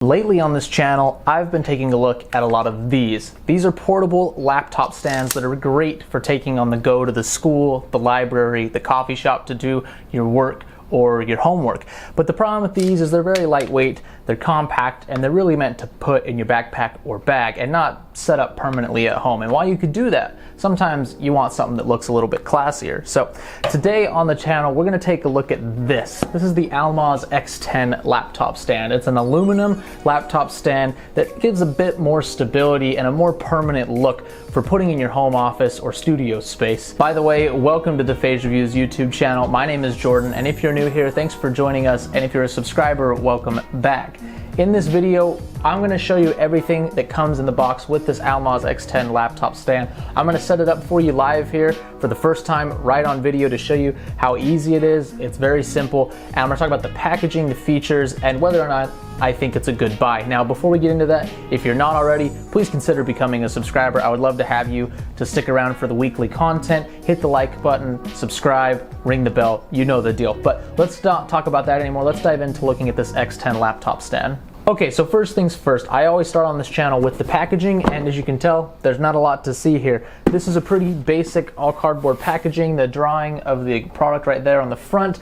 Lately on this channel, I've been taking a look at a lot of these. These are portable laptop stands that are great for taking on the go to the school, the library, the coffee shop to do your work or your homework. But the problem with these is they're very lightweight, they're compact, and they're really meant to put in your backpack or bag and not set up permanently at home. And while you could do that, sometimes you want something that looks a little bit classier. So today on the channel, we're gonna take a look at this. This is the Almoz X10 laptop stand. It's an aluminum laptop stand that gives a bit more stability and a more permanent look for putting in your home office or studio space. By the way, welcome to the Phase Reviews YouTube channel. My name is Jordan, and if you're new here, thanks for joining us, and if you're a subscriber, welcome back. In this video, I'm going to show you everything that comes in the box with this Almoz X10 laptop stand. I'm going to set it up for you live here for the first time right on video to show you how easy it is. It's very simple, and I'm going to talk about the packaging, the features, and whether or not I think it's a good buy. Now, before we get into that, if you're not already, please consider becoming a subscriber. I would love to have you to stick around for the weekly content. Hit the like button, subscribe, ring the bell, you know the deal. But let's not talk about that anymore. Let's dive into looking at this X10 laptop stand. Okay, so first things first, I always start on this channel with the packaging, and as you can tell, there's not a lot to see here. This is a pretty basic all cardboard packaging, the drawing of the product right there on the front.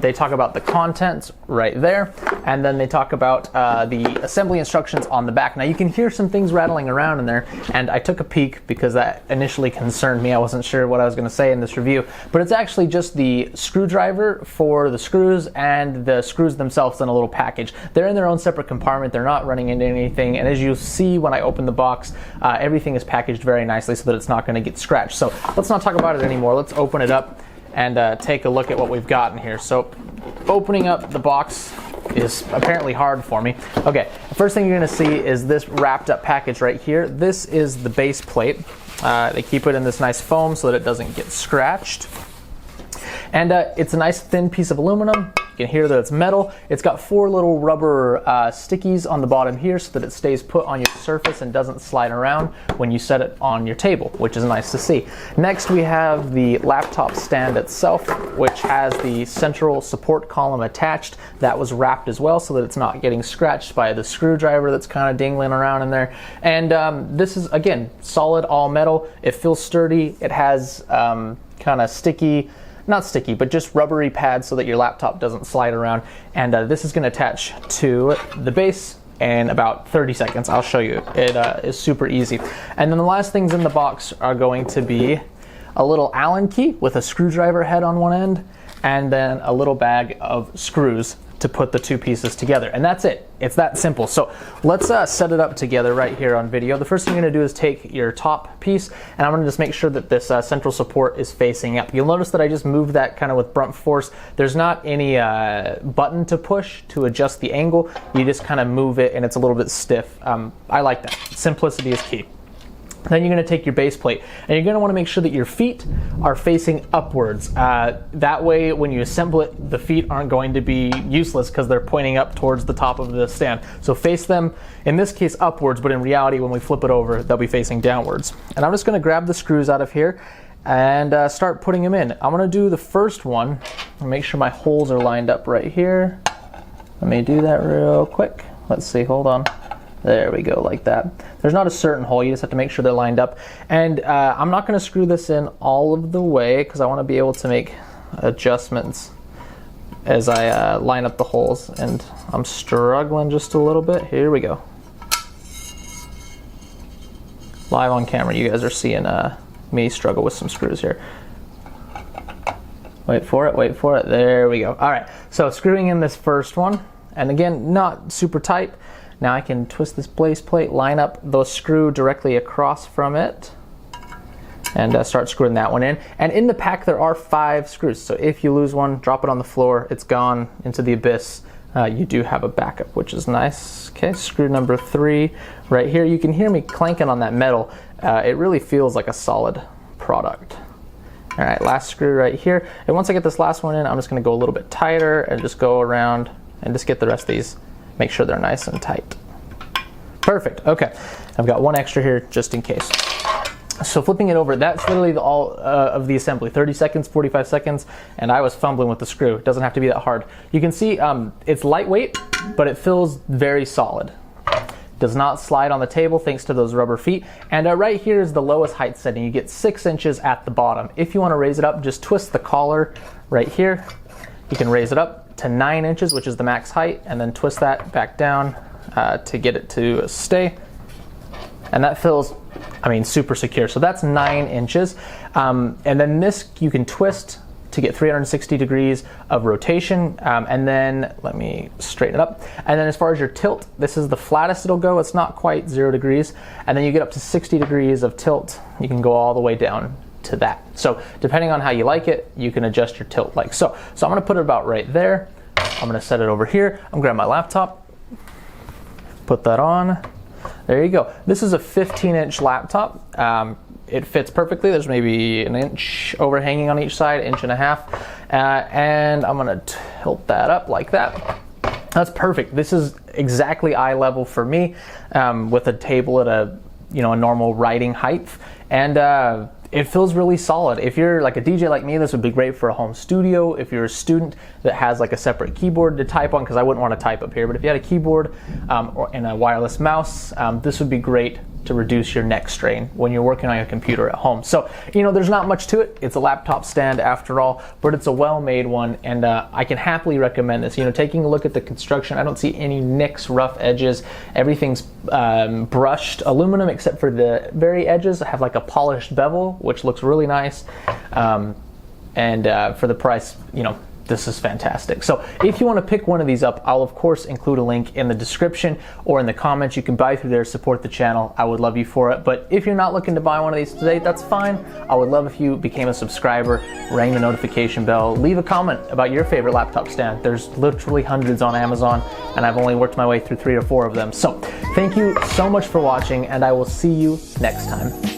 They talk about the contents right there, and then they talk about the assembly instructions on the back. Now you can hear some things rattling around in there, and I took a peek because that initially concerned me. I wasn't sure what I was going to say in this review, but it's actually just the screwdriver for the screws and the screws themselves in a little package. They're in their own separate compartment, they're not running into anything, and as you see when I open the box, everything is packaged very nicely so that it's not going to get scratched. So let's not talk about it anymore. Let's open it up and take a look at what we've got in here. So opening up the box is apparently hard for me. Okay, the first thing you're going to see is this wrapped up package right here. This is the base plate. They keep it in this nice foam so that it doesn't get scratched. And it's a nice thin piece of aluminum. You can hear that it's metal. It's got 4 little rubber stickies on the bottom here so that it stays put on your surface and doesn't slide around when you set it on your table, which is nice to see. Next, we have the laptop stand itself, which has the central support column attached. That was wrapped as well so that it's not getting scratched by the screwdriver that's kind of dangling around in there. And this is, again, solid all metal. It feels sturdy. It has kind of sticky, not sticky, but just rubbery pads so that your laptop doesn't slide around. And this is going to attach to the base in about 30 seconds. I'll show you. It is super easy. And then the last things in the box are going to be a little Allen key with a screwdriver head on one end, and then a little bag of screws to put the 2 pieces together. And that's it. It's that simple. So let's set it up together right here on video. The first thing you're going to do is take your top piece, and I'm going to just make sure that this central support is facing up. You'll notice that I just moved that kind of with brunt force. There's not any button to push to adjust the angle. You just kind of move it and it's a little bit stiff. I like that. Simplicity is key. Then you're going to take your base plate, and you're going to want to make sure that your feet are facing upwards. That way, when you assemble it, the feet aren't going to be useless because they're pointing up towards the top of the stand. So face them, in this case, upwards, but in reality, when we flip it over, they'll be facing downwards. And I'm just going to grab the screws out of here and start putting them in. I'm going to do the first one and make sure my holes are lined up right here. Let me do that real quick. Let's see, hold on. There we go, like that. There's not a certain hole, you just have to make sure they're lined up. And I'm not going to screw this in all of the way because I want to be able to make adjustments as I line up the holes. And I'm struggling just a little bit. Here we go. Live on camera, you guys are seeing me struggle with some screws here. Wait for it, wait for it. There we go. All right, so screwing in this first one. And again, not super tight. Now I can twist this base plate, line up the screw directly across from it, and start screwing that one in. And in the pack there are 5 screws, so if you lose one, drop it on the floor, it's gone into the abyss. You do have a backup, which is nice. Okay, screw number 3 right here. You can hear me clanking on that metal. It really feels like a solid product. All right, last screw right here. And once I get this last one in, I'm just gonna go a little bit tighter and just go around and just get the rest of these. Make sure they're nice and tight. Perfect, okay. I've got one extra here just in case. So flipping it over, that's literally all of the assembly. 30 seconds, 45 seconds, and I was fumbling with the screw. It doesn't have to be that hard. You can see it's lightweight, but it feels very solid. Does not slide on the table thanks to those rubber feet. And right here is the lowest height setting. You get 6 inches at the bottom. If you want to raise it up, just twist the collar right here. You can raise it up to 9 inches, which is the max height, and then twist that back down to get it to stay. And that feels, I mean, super secure. So that's 9 inches. And then this you can twist to get 360 degrees of rotation. And then let me straighten it up. And then as far as your tilt, this is the flattest it'll go. It's not quite 0 degrees. And then you get up to 60 degrees of tilt. You can go all the way down to that. So depending on how you like it, you can adjust your tilt like so. So I'm gonna put it about right there. I'm gonna set it over here. I'm gonna grab my laptop, put that on. There you go. This is a 15-inch laptop. It fits perfectly. There's maybe an inch overhanging on each side, 1.5 inches. And I'm gonna tilt that up like that. That's perfect. This is exactly eye level for me, with a table at a normal writing height. And it feels really solid. If you're like a DJ like me, this would be great for a home studio. If you're a student that has like a separate keyboard to type on, because I wouldn't want to type up here, but if you had a keyboard and a wireless mouse, this would be great to reduce your neck strain when you're working on your computer at home. So, there's not much to it. It's a laptop stand after all, but it's a well-made one, and I can happily recommend this. Taking a look at the construction, I don't see any nicks, rough edges. Everything's brushed aluminum except for the very edges. I have like a polished bevel, which looks really nice. And for the price, this is fantastic. So if you want to pick one of these up, I'll of course include a link in the description or in the comments. You can buy through there, support the channel. I would love you for it. But if you're not looking to buy one of these today, that's fine. I would love if you became a subscriber, rang the notification bell, leave a comment about your favorite laptop stand. There's literally hundreds on Amazon, and I've only worked my way through 3 or 4 of them. So thank you so much for watching, and I will see you next time.